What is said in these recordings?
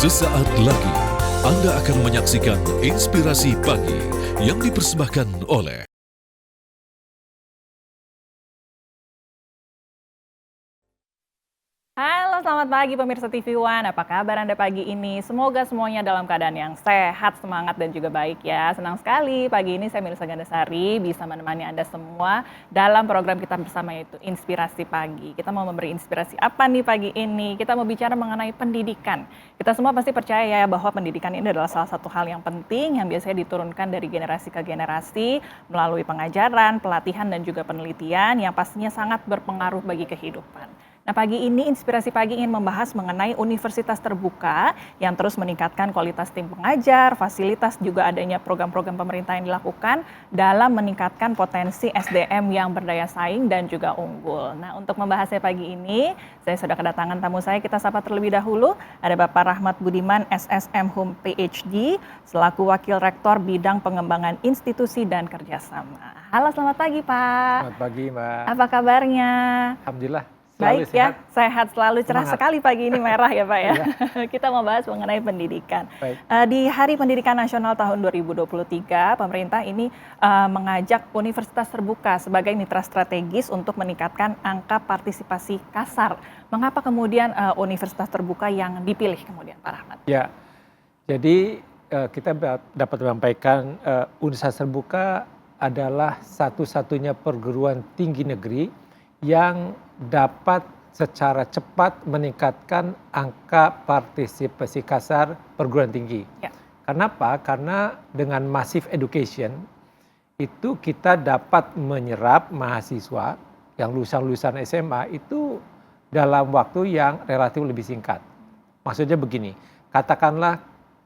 Sesaat lagi Anda akan menyaksikan Inspirasi Pagi yang dipersembahkan oleh Halo, selamat pagi pemirsa TV One. Apa kabar Anda pagi ini? Semoga semuanya dalam keadaan yang sehat, semangat, dan juga baik ya. Senang sekali pagi ini saya Melisa Gandasari bisa menemani Anda semua dalam program kita bersama yaitu Inspirasi Pagi. Kita mau memberi inspirasi apa nih pagi ini? Kita mau bicara mengenai pendidikan. Kita semua pasti percaya ya bahwa pendidikan ini adalah salah satu hal yang penting yang biasanya diturunkan dari generasi ke generasi melalui pengajaran, pelatihan, dan juga penelitian yang pastinya sangat berpengaruh bagi kehidupan. Nah, pagi ini Inspirasi Pagi ingin membahas mengenai universitas terbuka yang terus meningkatkan kualitas tim pengajar, fasilitas, juga adanya program-program pemerintah yang dilakukan dalam meningkatkan potensi SDM yang berdaya saing dan juga unggul. Nah, untuk membahasnya pagi ini, saya sudah kedatangan tamu saya. Kita sapa terlebih dahulu. Ada Bapak Rahmat Budiman, SSM Hum PhD, selaku Wakil Rektor Bidang Pengembangan Institusi dan Kerjasama. Halo, selamat pagi Pak. Selamat pagi Mbak. Apa kabarnya? Alhamdulillah. Baik ya, sehat selalu, cerah Semangat. sekali pagi ini merah ya Pak ya. Kita mau bahas mengenai pendidikan. Baik. Di Hari Pendidikan Nasional tahun 2023, pemerintah ini mengajak universitas terbuka sebagai mitra strategis untuk meningkatkan angka partisipasi kasar. Mengapa kemudian universitas terbuka yang dipilih kemudian Pak Rahmat? Ya, jadi kita dapat menyampaikan universitas terbuka adalah satu-satunya perguruan tinggi negeri yang dapat secara cepat meningkatkan angka partisipasi kasar perguruan tinggi. Ya. Kenapa? Karena dengan massive education itu kita dapat menyerap mahasiswa yang lulusan-lulusan SMA itu dalam waktu yang relatif lebih singkat. Maksudnya begini, katakanlah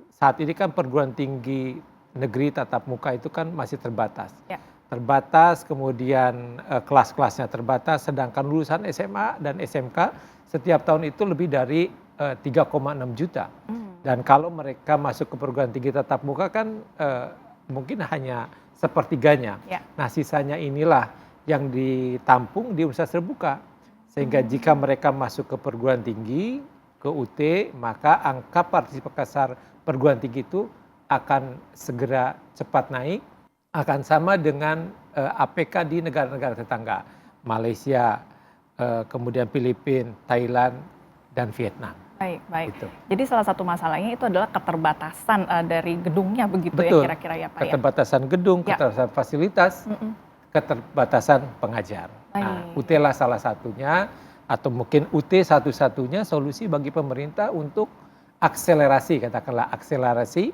saat ini kan perguruan tinggi negeri tatap muka itu kan masih terbatas. Ya. Terbatas, kemudian kelas-kelasnya terbatas, sedangkan lulusan SMA dan SMK setiap tahun itu lebih dari 3,6 juta. Dan kalau mereka masuk ke perguruan tinggi tatap muka kan mungkin hanya sepertiganya. Ya. Nah, sisanya inilah yang ditampung di universitas terbuka. Sehingga jika mereka masuk ke perguruan tinggi, ke UT, maka angka partisipasi kasar perguruan tinggi itu akan segera cepat naik. Akan sama dengan APK di negara-negara tetangga, Malaysia, kemudian Filipina, Thailand, dan Vietnam. Baik. Gitu. Jadi salah satu masalahnya itu adalah keterbatasan dari gedungnya begitu. Betul. Ya kira-kira ya Pak ya? Keterbatasan gedung, Ya. keterbatasan fasilitas, keterbatasan pengajar. Nah, UT lah salah satunya, atau mungkin UT satu-satunya solusi bagi pemerintah untuk akselerasi, katakanlah akselerasi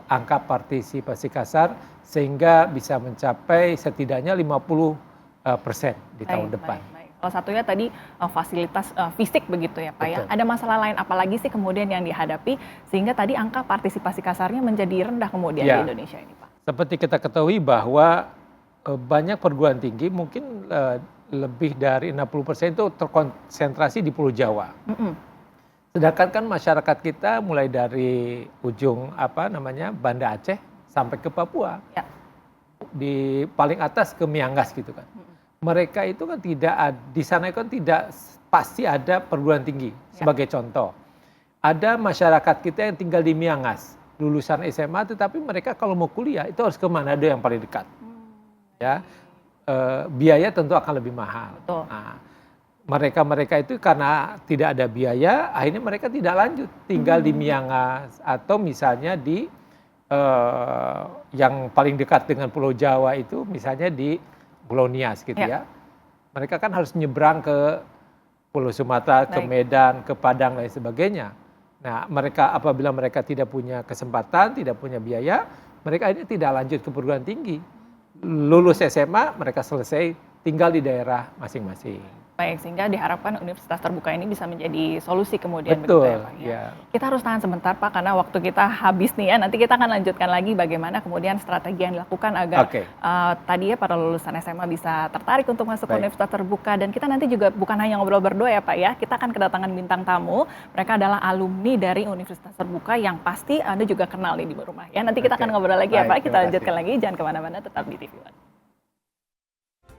angka partisipasi kasar sehingga bisa mencapai setidaknya 50% di tahun depan. Baik. Salah satunya tadi fasilitas fisik begitu ya Pak ya. Betul. Ada masalah lain apalagi sih kemudian yang dihadapi sehingga tadi angka partisipasi kasarnya menjadi rendah kemudian di Indonesia ini Pak? Seperti kita ketahui bahwa banyak perguruan tinggi mungkin lebih dari 60% itu terkonsentrasi di Pulau Jawa. Sedangkan kan masyarakat kita mulai dari ujung Banda Aceh sampai ke Papua. Ya. Di paling atas ke Miangas gitu kan. Mereka itu kan di sana kan tidak pasti ada perguruan tinggi. Sebagai contoh, ada masyarakat kita yang tinggal di Miangas, lulusan SMA, tetapi mereka kalau mau kuliah itu harus ke Manado yang paling dekat. Ya, biaya tentu akan lebih mahal. Betul. Nah, mereka itu karena tidak ada biaya, akhirnya mereka tidak lanjut tinggal di Miangas atau misalnya di yang paling dekat dengan Pulau Jawa itu misalnya di Pulau Nias gitu ya. Mereka kan harus nyebrang ke Pulau Sumatera, ke Medan, ke Padang dan sebagainya. Nah, apabila mereka tidak punya kesempatan, tidak punya biaya, mereka ini tidak lanjut ke perguruan tinggi. Lulus SMA, mereka selesai tinggal di daerah masing-masing. Baik, sehingga diharapkan universitas terbuka ini bisa menjadi solusi kemudian. Betul, begitu ya Pak. ya. Kita harus tahan sebentar Pak, karena waktu kita habis nih ya. Nanti kita akan lanjutkan lagi bagaimana kemudian strategi yang dilakukan agar tadi ya para lulusan SMA bisa tertarik untuk masuk ke universitas terbuka. Dan kita nanti juga bukan hanya ngobrol berdua ya Pak ya, kita akan kedatangan bintang tamu. Mereka adalah alumni dari universitas terbuka yang pasti Anda juga kenal nih di rumah ya. Nanti kita akan ngobrol lagi ya Pak, kita lanjutkan lagi. Jangan kemana-mana, tetap di TV One.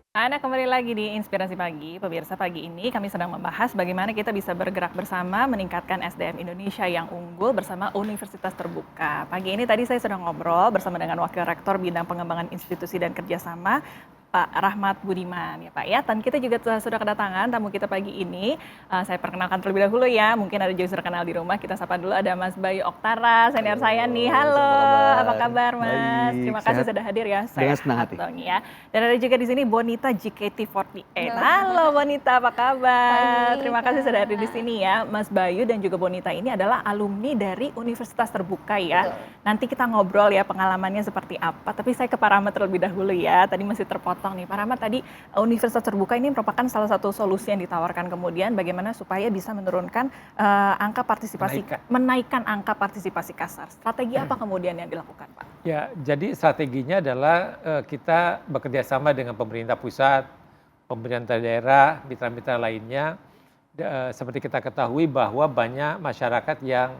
Anda kembali lagi di Inspirasi Pagi. Pemirsa, pagi ini kami sedang membahas bagaimana kita bisa bergerak bersama meningkatkan SDM Indonesia yang unggul bersama Universitas Terbuka. Pagi ini tadi saya sedang ngobrol bersama dengan Wakil Rektor Bidang Pengembangan Institusi dan Kerjasama, Pak Rahmat Budiman ya Pak ya. Dan kita juga sudah kedatangan tamu kita pagi ini. Saya perkenalkan terlebih dahulu ya. Mungkin ada juga sudah kenal di rumah. Kita sapa dulu, ada Mas Bayu Oktara, senior saya nih. Halo, apa kabar Mas? Baik, Terima kasih sehat. sudah hadir ya. Dengan senang hati. Ya. Dan ada juga di sini Bonita JKT48. Halo Bonita, apa kabar? Pagi, Terima kasih Kak. sudah hadir di sini ya. Mas Bayu dan juga Bonita ini adalah alumni dari Universitas Terbuka ya. Betul. Nanti kita ngobrol ya pengalamannya seperti apa. Tapi saya ke Pak Rahmat terlebih dahulu ya. Tadi masih terpotong nih. Pak Rahmat, tadi Universitas Terbuka ini merupakan salah satu solusi yang ditawarkan kemudian bagaimana supaya bisa menurunkan angka partisipasi, menaikkan angka partisipasi kasar. Strategi apa kemudian yang dilakukan Pak? Ya, jadi strateginya adalah kita bekerja sama dengan pemerintah pusat, pemerintah daerah, mitra-mitra lainnya. Seperti kita ketahui bahwa banyak masyarakat yang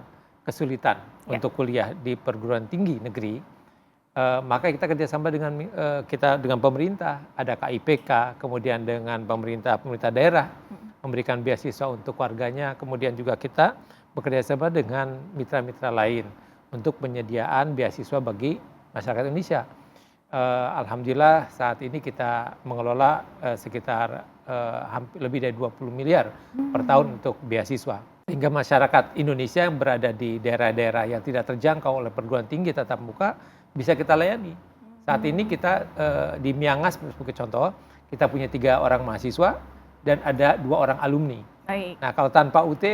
kesulitan untuk kuliah di perguruan tinggi negeri. Maka kita kerjasama dengan dengan pemerintah, ada KIPK, kemudian dengan pemerintah daerah memberikan beasiswa untuk warganya, kemudian juga kita bekerja sama dengan mitra-mitra lain untuk penyediaan beasiswa bagi masyarakat Indonesia. Alhamdulillah saat ini kita mengelola sekitar hampir lebih dari 20 miliar per tahun untuk beasiswa. Sehingga masyarakat Indonesia yang berada di daerah-daerah yang tidak terjangkau oleh perguruan tinggi tatap muka bisa kita layani. Saat ini kita di Miangas sebagai contoh, kita punya 3 orang mahasiswa dan ada 2 orang alumni. Baik. Nah kalau tanpa UT,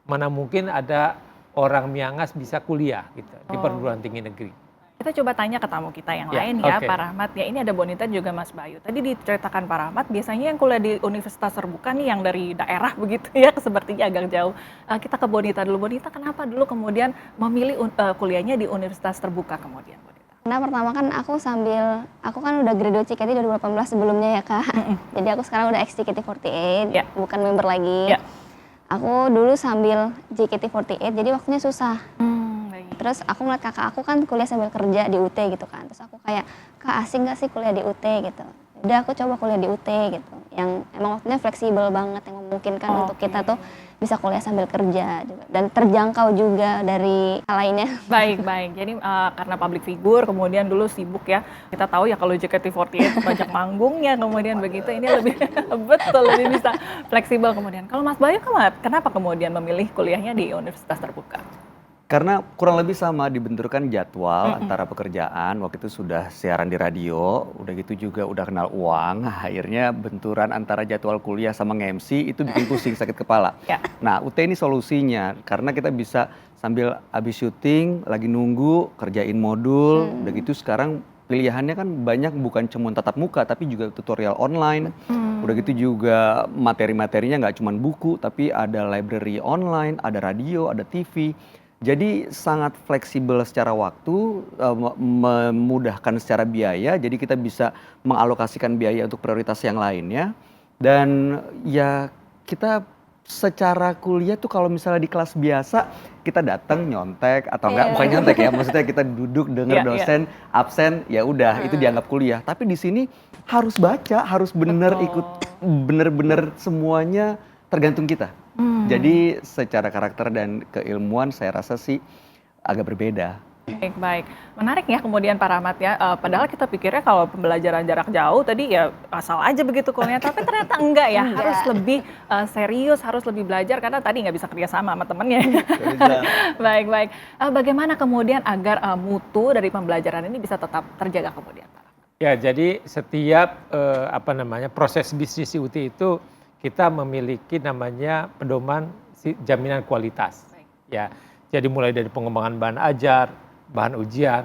mana mungkin ada orang Miangas bisa kuliah gitu di perguruan tinggi negeri. Kita coba tanya ke tamu kita yang Ya, lain ya, oke. Pak Rahmat. Ya, ini ada Bonita juga Mas Bayu. Tadi diceritakan Pak Rahmat, biasanya yang kuliah di Universitas Terbuka nih yang dari daerah begitu ya, sepertinya agak jauh. Kita ke Bonita dulu. Bonita, kenapa dulu kemudian memilih kuliahnya di Universitas Terbuka kemudian, Bonita? Karena pertama kan aku kan udah graduate JKT 2018 sebelumnya ya Kak. Jadi aku sekarang udah ex JKT48, Ya. bukan member lagi. Ya. Aku dulu sambil JKT48, jadi waktunya susah. Baik. Terus aku ngeliat kakak aku kan kuliah sambil kerja di UT gitu kan. Terus aku kayak, Kak asing gak sih kuliah di UT gitu. Udah aku coba kuliah di UT gitu. Yang emang waktunya fleksibel banget, yang memungkinkan untuk kita tuh bisa kuliah sambil kerja juga. Dan terjangkau juga dari hal lainnya. Baik, baik. Jadi karena public figure, kemudian dulu sibuk ya. Kita tahu ya kalau JKT48 banyak manggungnya, kemudian begitu ini lebih betul, lebih bisa fleksibel kemudian. Kalau Mas Bayu kenapa kemudian memilih kuliahnya di Universitas Terbuka? Karena kurang lebih sama dibenturkan jadwal antara pekerjaan, waktu itu sudah siaran di radio, udah gitu juga udah kenal uang, akhirnya benturan antara jadwal kuliah sama nge-MC itu bikin pusing, sakit kepala. Ya. Nah UT ini solusinya, karena kita bisa sambil habis syuting, lagi nunggu, kerjain modul, udah gitu sekarang pilihannya kan banyak, bukan cuma tatap muka tapi juga tutorial online. Udah gitu juga materi-materinya nggak cuma buku tapi ada library online, ada radio, ada TV. Jadi sangat fleksibel secara waktu, memudahkan secara biaya, jadi kita bisa mengalokasikan biaya untuk prioritas yang lainnya. Dan ya kita secara kuliah tuh kalau misalnya di kelas biasa kita datang nyontek atau enggak, bukan nyontek ya, maksudnya kita duduk denger dosen absen, ya udah itu dianggap kuliah. Tapi di sini harus baca, harus bener ikut, bener-bener semuanya tergantung kita. Jadi secara karakter dan keilmuan saya rasa sih agak berbeda. Baik, baik. Menarik ya kemudian Pak Rahmat ya. Padahal kita pikirnya kalau pembelajaran jarak jauh tadi ya asal aja begitu kuliah, tapi ternyata enggak ya. Harus lebih serius, harus lebih belajar karena tadi nggak bisa kerja sama temennya. Baik, baik. Bagaimana kemudian agar mutu dari pembelajaran ini bisa tetap terjaga kemudian Pak Rahmat? Ya, jadi setiap proses bisnis UT itu kita memiliki namanya pedoman jaminan kualitas. Ya, jadi mulai dari pengembangan bahan ajar, bahan ujian,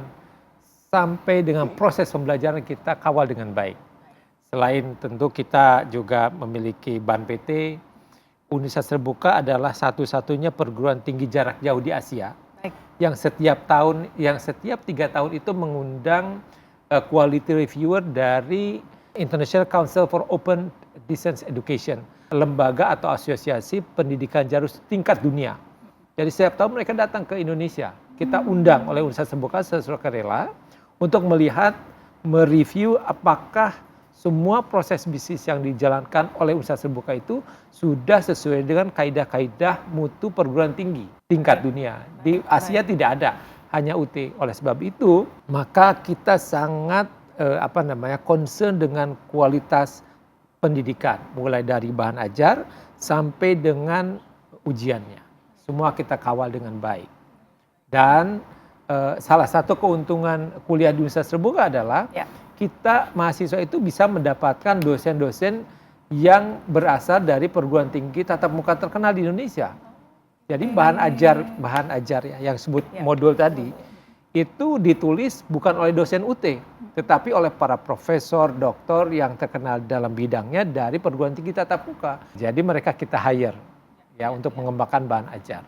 sampai dengan proses pembelajaran kita kawal dengan baik. Selain tentu kita juga memiliki BAN PT, Universitas Terbuka adalah satu-satunya perguruan tinggi jarak jauh di Asia yang setiap 3 tahun itu mengundang quality reviewer dari International Council for Open Distance Education, lembaga atau asosiasi pendidikan jarak tingkat dunia. Jadi setiap tahun mereka datang ke Indonesia. Kita undang oleh Universitas Terbuka secara rela untuk melihat, mereview apakah semua proses bisnis yang dijalankan oleh universitas terbuka itu sudah sesuai dengan kaidah-kaidah mutu perguruan tinggi tingkat dunia. Di Asia tidak ada, hanya UT. Oleh sebab itu, maka kita sangat concern dengan kualitas pendidikan, mulai dari bahan ajar sampai dengan ujiannya. Semua kita kawal dengan baik. Dan salah satu keuntungan kuliah di universitas terbuka adalah kita mahasiswa itu bisa mendapatkan dosen-dosen yang berasal dari perguruan tinggi tatap muka terkenal di Indonesia. Jadi bahan ajar ya, yang sebut modul tadi itu ditulis bukan oleh dosen UT, tetapi oleh para profesor, doktor yang terkenal dalam bidangnya dari perguruan tinggi tatap muka. Jadi mereka kita hire ya untuk mengembangkan bahan ajar.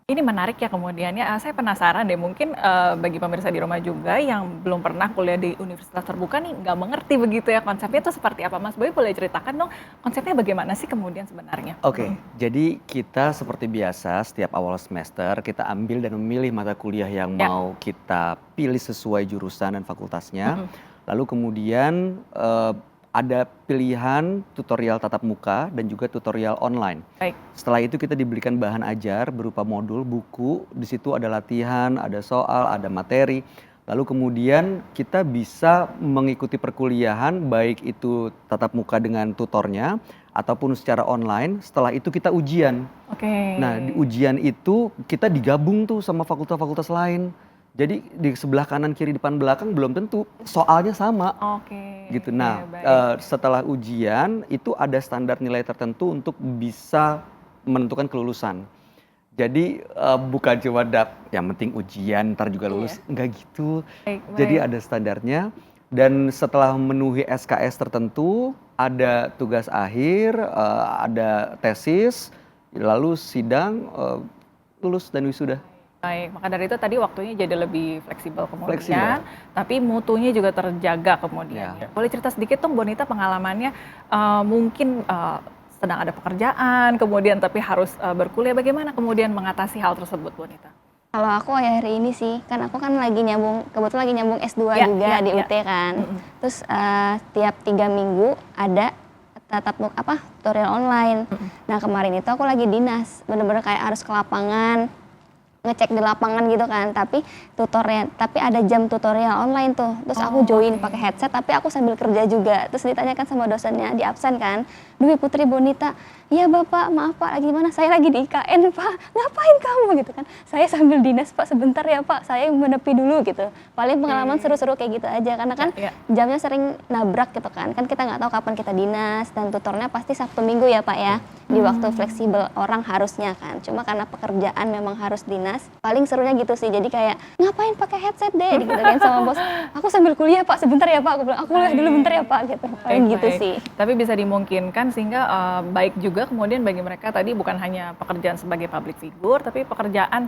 Ini menarik ya kemudiannya, saya penasaran deh mungkin bagi pemirsa di rumah juga yang belum pernah kuliah di universitas terbuka nih nggak mengerti begitu ya konsepnya itu seperti apa. Mas Boy boleh ceritakan dong konsepnya bagaimana sih kemudian sebenarnya? Oke, jadi kita seperti biasa setiap awal semester kita ambil dan memilih mata kuliah yang mau kita pilih sesuai jurusan dan fakultasnya. Lalu kemudian ada pilihan tutorial tatap muka dan juga tutorial online. Baik. Setelah itu kita diberikan bahan ajar berupa modul, buku, di situ ada latihan, ada soal, ada materi. Lalu kemudian kita bisa mengikuti perkuliahan baik itu tatap muka dengan tutornya ataupun secara online. Setelah itu kita ujian. Oke. Nah, di ujian itu kita digabung tuh sama fakultas-fakultas lain. Jadi di sebelah kanan, kiri, depan, belakang belum tentu soalnya sama. Oke. Gitu. Nah, setelah ujian itu ada standar nilai tertentu untuk bisa menentukan kelulusan. Jadi bukan cuma yang penting ujian ntar juga lulus, enggak gitu. Baik. Jadi ada standarnya dan setelah memenuhi SKS tertentu ada tugas akhir, ada tesis, lalu sidang, lulus dan wisuda. Baik, maka dari itu tadi waktunya jadi lebih fleksibel kemudian, tapi mutunya juga terjaga kemudian. Boleh cerita sedikit dong Bonita pengalamannya mungkin sedang ada pekerjaan, kemudian tapi harus berkuliah, bagaimana kemudian mengatasi hal tersebut Bonita? Kalau aku hari ini sih, kan aku kan lagi nyambung, kebetulan lagi nyambung S2 juga di UT kan. Terus tiap 3 minggu ada tutorial online. Nah kemarin itu aku lagi dinas, bener-bener kayak harus ke lapangan, ngecek di lapangan gitu kan, tapi ada jam tutorial online tuh. Terus aku join pakai headset tapi aku sambil kerja juga. Terus ditanyakan sama dosennya di absen kan, Dwi Putri Bonita, iya Bapak, maaf Pak, lagi mana? Saya lagi di IKN Pak. Ngapain kamu gitu kan? Saya sambil dinas Pak, sebentar ya Pak, saya menepi dulu gitu. Paling pengalaman seru-seru kayak gitu aja, karena kan jamnya sering nabrak gitu kan. Kan kita nggak tahu kapan kita dinas, dan tutornya pasti Sabtu Minggu ya Pak ya, di waktu fleksibel orang harusnya kan. Cuma karena pekerjaan memang harus dinas, paling serunya gitu sih. Jadi kayak ngapain pakai headset deh gitu kan sama bos. Aku sambil kuliah Pak, sebentar ya Pak. Aku bilang aku kuliah dulu bentar ya Pak gitu. Paling gitu sih. Tapi bisa dimungkinkan sehingga baik juga kemudian bagi mereka tadi bukan hanya pekerjaan sebagai public figure, tapi pekerjaan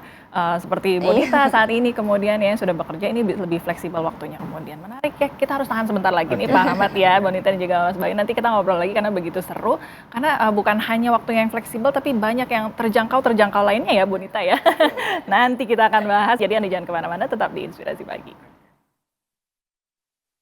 seperti Bonita saat ini kemudian yang sudah bekerja ini lebih fleksibel waktunya kemudian. Menarik ya, kita harus tahan sebentar lagi nih Pak Ahmad ya, Bonita dan juga Mas Bayu. Nanti kita ngobrol lagi karena begitu seru. Karena bukan hanya waktu yang fleksibel tapi banyak yang terjangkau lainnya ya Bonita ya. Nanti kita akan bahas, jadi Anda jangan kemana-mana, tetap di Inspirasi Pagi.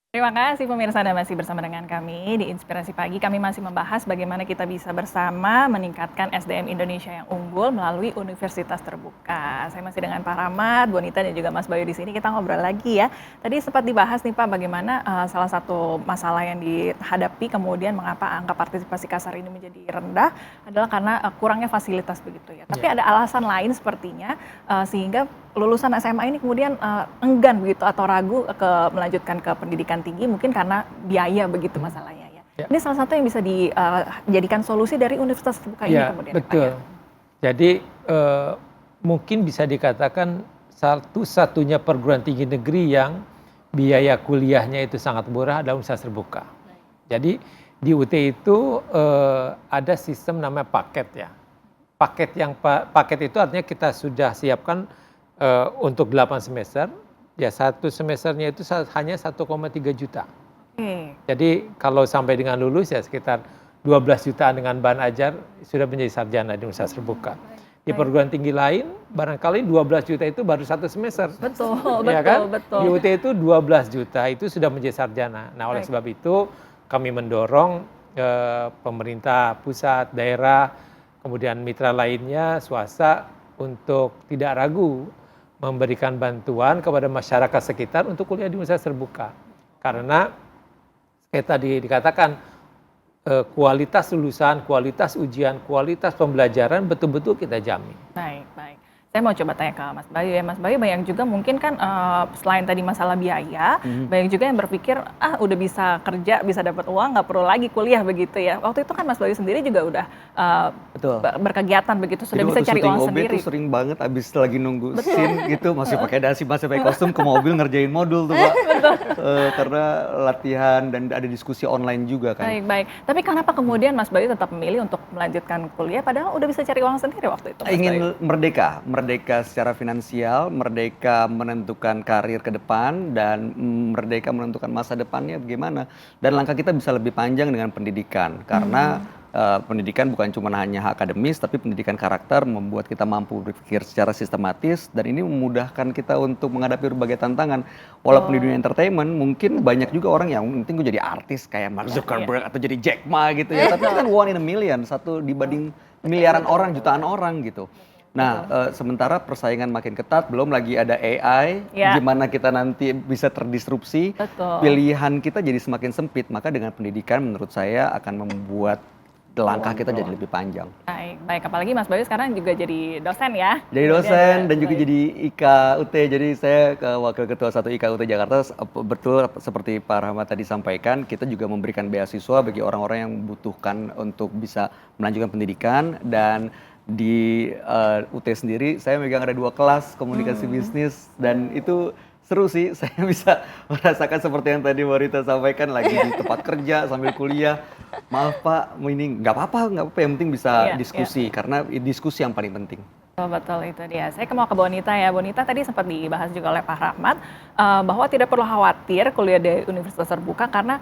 Terima kasih pemirsa, Anda masih bersama dengan kami di Inspirasi Pagi. Kami masih membahas bagaimana kita bisa bersama meningkatkan SDM Indonesia yang unggul melalui Universitas Terbuka. Saya masih dengan Pak Rahmat, Bonita dan juga Mas Bayu di sini. Kita ngobrol lagi ya. Tadi sempat dibahas nih Pak, bagaimana salah satu masalah yang dihadapi kemudian mengapa angka partisipasi kasar ini menjadi rendah adalah karena kurangnya fasilitas begitu ya. Tapi ada alasan lain sepertinya sehingga lulusan SMA ini kemudian enggan begitu atau ragu melanjutkan ke pendidikan tinggi, mungkin karena biaya begitu masalahnya ya. Ini salah satu yang bisa dijadikan solusi dari Universitas Terbuka ini kemudian. Betul. Ya? Jadi mungkin bisa dikatakan satu-satunya perguruan tinggi negeri yang biaya kuliahnya itu sangat murah adalah Universitas Terbuka. Jadi di UT itu ada sistem namanya paket ya. Paket itu artinya kita sudah siapkan untuk 8 semester. Ya, satu semesternya itu hanya 1,3 juta. Jadi kalau sampai dengan lulus ya sekitar 12 jutaan dengan bahan ajar sudah menjadi sarjana di Universitas Terbuka. Di perguruan tinggi lain barangkali 12 juta itu baru satu semester. Betul, ya kan? betul. Di UT itu 12 juta itu sudah menjadi sarjana. Nah oleh sebab itu kami mendorong pemerintah pusat, daerah, kemudian mitra lainnya, swasta untuk tidak ragu memberikan bantuan kepada masyarakat sekitar untuk kuliah di universitas terbuka. Karena kayak tadi dikatakan kualitas lulusan, kualitas ujian, kualitas pembelajaran betul-betul kita jamin. Baik, baik. Saya mau coba tanya ke Mas Bayu ya. Mas Bayu, banyak juga mungkin kan selain tadi masalah biaya, banyak juga yang berpikir udah bisa kerja, bisa dapat uang, nggak perlu lagi kuliah begitu ya. Waktu itu kan Mas Bayu sendiri juga udah Betul. Berkegiatan begitu, sudah Jadi bisa waktu cari syuting uang OB sendiri. tuh sering banget abis lagi nunggu scene gitu masih pakai dasi, masih pakai kostum ke mobil ngerjain modul tuh Pak. Karena latihan dan ada diskusi online juga kan. Baik, baik. Tapi kenapa kemudian Mas Bayu tetap memilih untuk melanjutkan kuliah padahal udah bisa cari uang sendiri waktu itu? Mas Bayu? Ingin merdeka secara finansial, merdeka menentukan karir ke depan, dan merdeka menentukan masa depannya bagaimana. Dan langkah kita bisa lebih panjang dengan pendidikan, karena pendidikan bukan cuma hanya akademis, tapi pendidikan karakter membuat kita mampu berpikir secara sistematis, dan ini memudahkan kita untuk menghadapi berbagai tantangan. Walaupun di dunia entertainment mungkin banyak juga orang yang penting gue jadi artis kayak Mark Zuckerberg atau jadi Jack Ma gitu ya, tapi kan one in a million, satu dibanding miliaran orang, jutaan orang gitu. Nah, sementara persaingan makin ketat, belum lagi ada AI, gimana kita nanti bisa terdisrupsi, pilihan kita jadi semakin sempit, maka dengan pendidikan menurut saya akan membuat langkah kita jadi lebih panjang. Baik, baik. Apalagi Mas Bayu sekarang juga jadi dosen ya? Jadi dosen dan juga jadi IKUT, jadi saya Wakil Ketua 1 IKUT Jakarta, betul seperti Pak Rahmat tadi sampaikan, kita juga memberikan beasiswa bagi orang-orang yang membutuhkan untuk bisa melanjutkan pendidikan. Dan di UT sendiri saya megang ada 2 kelas komunikasi bisnis, dan itu seru sih, saya bisa merasakan seperti yang tadi Warita sampaikan, lagi di tempat kerja sambil kuliah. Maaf Pak, ini nggak apa-apa, yang penting bisa diskusi, karena diskusi yang paling penting. Betul, itu dia. Saya mau ke Bonita ya. Bonita tadi sempat dibahas juga oleh Pak Rahmat bahwa tidak perlu khawatir kuliah di universitas terbuka karena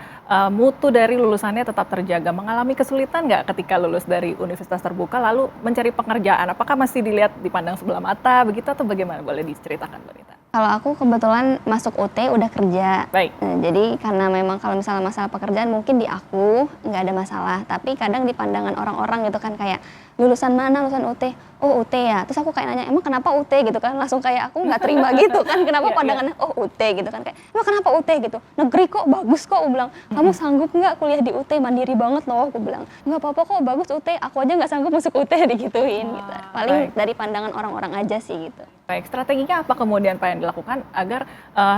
mutu dari lulusannya tetap terjaga. Mengalami kesulitan nggak ketika lulus dari universitas terbuka lalu mencari pekerjaan? Apakah masih dilihat dipandang sebelah mata begitu atau bagaimana? Boleh diceritakan Bonita? Kalau aku kebetulan masuk UT udah kerja. Baik. Jadi karena memang kalau misalnya masalah pekerjaan mungkin di aku nggak ada masalah. Tapi kadang di pandangan orang-orang gitu kan kayak lulusan mana, lulusan UT? Oh UT ya. Terus aku kayak nanya, emang kenapa UT gitu kan? Langsung kayak aku nggak terima gitu kan. Kenapa pandangannya, oh UT gitu kan. Kayak, emang kenapa UT gitu? Negeri kok bagus kok, aku bilang. Kamu sanggup nggak kuliah di UT? Mandiri banget loh, aku bilang. Nggak apa-apa kok, bagus UT. Aku aja nggak sanggup masuk UT digituin. Gitu. Paling dari pandangan orang-orang aja sih gitu. Baik, strateginya apa kemudian Pak yang dilakukan agar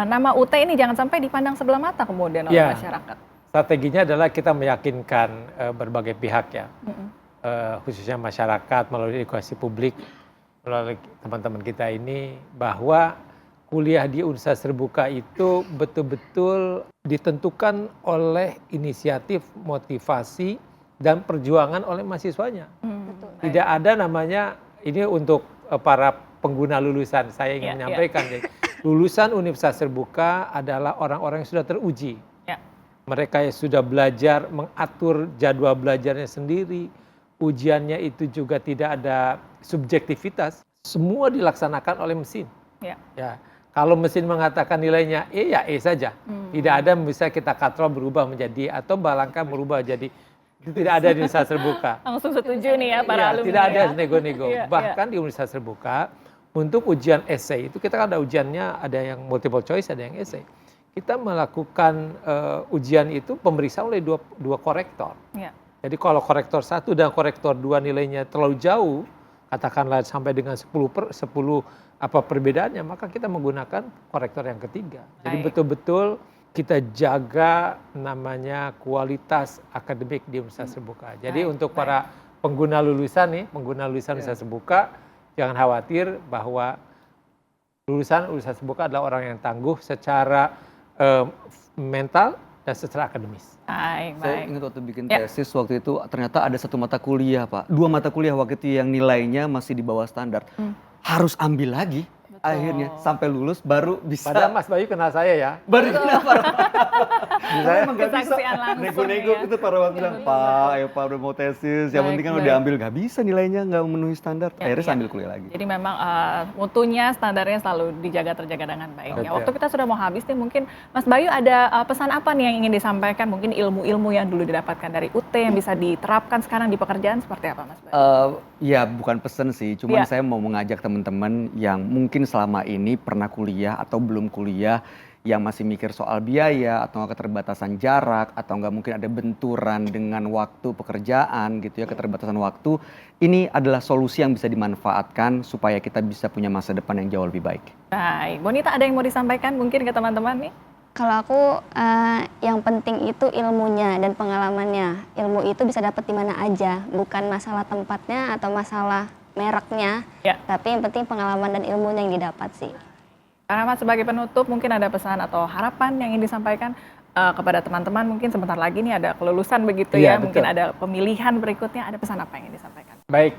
nama UT ini jangan sampai dipandang sebelah mata kemudian oleh masyarakat? Strateginya adalah kita meyakinkan berbagai pihak ya, khususnya masyarakat melalui edukasi publik, melalui teman-teman kita ini, bahwa kuliah di universitas terbuka itu betul-betul ditentukan oleh inisiatif, motivasi, dan perjuangan oleh mahasiswanya. Tidak ada namanya ini untuk para pengguna lulusan. Saya ingin menyampaikan, lulusan universitas terbuka adalah orang-orang yang sudah teruji. Mereka yang sudah belajar mengatur jadwal belajarnya sendiri, ujiannya itu juga tidak ada subjektivitas, semua dilaksanakan oleh mesin. Ya, kalau mesin mengatakan nilainya E, ya E saja. Tidak ada bisa kita katrol berubah menjadi atau balangka berubah jadi. Itu tidak ada di universitas terbuka. Langsung setuju nih ya para alumni. Tidak ada nego-nego. Bahkan di universitas terbuka untuk ujian esai itu kita kan ada ujiannya, ada yang multiple choice, ada yang esai. Kita melakukan ujian itu pemeriksaan oleh dua korektor. Jadi kalau korektor 1 dan korektor 2 nilainya terlalu jauh, katakanlah sampai dengan 10 apa perbedaannya, maka kita menggunakan korektor yang ketiga. Jadi betul-betul kita jaga namanya kualitas akademik di universitas terbuka. Jadi untuk para pengguna lulusan nih, pengguna lulusan universitas terbuka, jangan khawatir bahwa lulusan universitas terbuka adalah orang yang tangguh secara mental dan secara akademis. Saya ingat waktu bikin tesis waktu itu ternyata ada 1 mata kuliah Pak, 2 mata kuliah waktu itu yang nilainya masih di bawah standar. Harus ambil lagi. akhirnya sampai lulus baru bisa. Padahal Mas Bayu kenal saya ya. Baru kenapa? Saya emang gak bisa Kesaksian langsung nego-nego ya. itu para waktu bilang, Pak, ayo Pak udah mau tesis, yang penting kan Baik, udah baik. ambil, gak bisa nilainya, gak memenuhi standar. Ya, Akhirnya ya. sambil kuliah lagi. Jadi memang mutunya, standarnya selalu terjaga dengan baik. Ya, Betul. waktu kita sudah mau habis nih, mungkin Mas Bayu ada pesan apa nih yang ingin disampaikan? Mungkin ilmu-ilmu yang dulu didapatkan dari UT yang bisa diterapkan sekarang di pekerjaan seperti apa, Mas Bayu? Ya bukan pesen sih, cuman Ya. saya mau mengajak teman-teman yang mungkin selama ini pernah kuliah atau belum kuliah, yang masih mikir soal biaya atau nggak keterbatasan jarak atau nggak mungkin ada benturan dengan waktu pekerjaan gitu ya, keterbatasan waktu, ini adalah solusi yang bisa dimanfaatkan supaya kita bisa punya masa depan yang jauh lebih baik. Baik, Bonita ada yang mau disampaikan mungkin ke teman-teman nih? Kalau aku yang penting itu ilmunya dan pengalamannya. Ilmu itu bisa dapat di mana aja, bukan masalah tempatnya atau masalah mereknya, Ya. tapi yang penting pengalaman dan ilmunya yang didapat sih. Karena Mas sebagai penutup mungkin ada pesan atau harapan yang ingin disampaikan kepada teman-teman, mungkin sebentar lagi nih ada kelulusan begitu Iya, ya, mungkin betul. ada pemilihan berikutnya, ada pesan apa yang ingin disampaikan? Baik,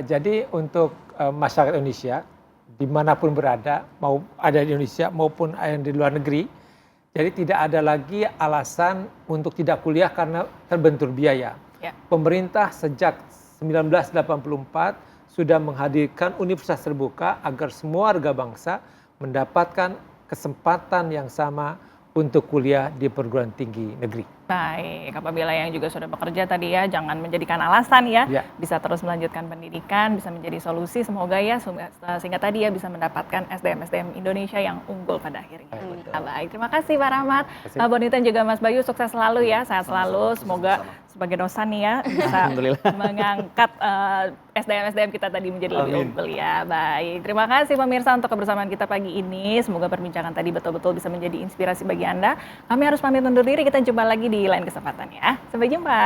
jadi untuk masyarakat Indonesia dimanapun berada, mau ada di Indonesia maupun yang di luar negeri, jadi tidak ada lagi alasan untuk tidak kuliah karena terbentur biaya. Ya. Pemerintah sejak 1984 sudah menghadirkan universitas terbuka agar semua warga bangsa mendapatkan kesempatan yang sama untuk kuliah di perguruan tinggi negeri. Baik, apabila yang juga sudah bekerja tadi ya, jangan menjadikan alasan ya, Ya. bisa terus melanjutkan pendidikan, bisa menjadi solusi, semoga ya, sehingga tadi ya bisa mendapatkan SDM-SDM Indonesia yang unggul pada akhirnya. Baik, terima kasih Pak Rahmat, kasih. Mbak Bonita dan juga Mas Bayu, sukses selalu ya, sehat selalu, semoga sebagai dosen nih ya, bisa mengangkat SDM-SDM kita tadi menjadi lebih unggul ya. Baik, terima kasih pemirsa untuk kebersamaan kita pagi ini, semoga perbincangan tadi betul-betul bisa menjadi inspirasi bagi Anda. Kami harus pamit undur diri, kita jumpa lagi di lain kesempatan ya. Sampai jumpa.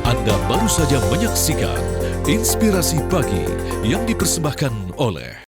Anda baru saja menyaksikan Inspirasi Pagi yang dipersembahkan oleh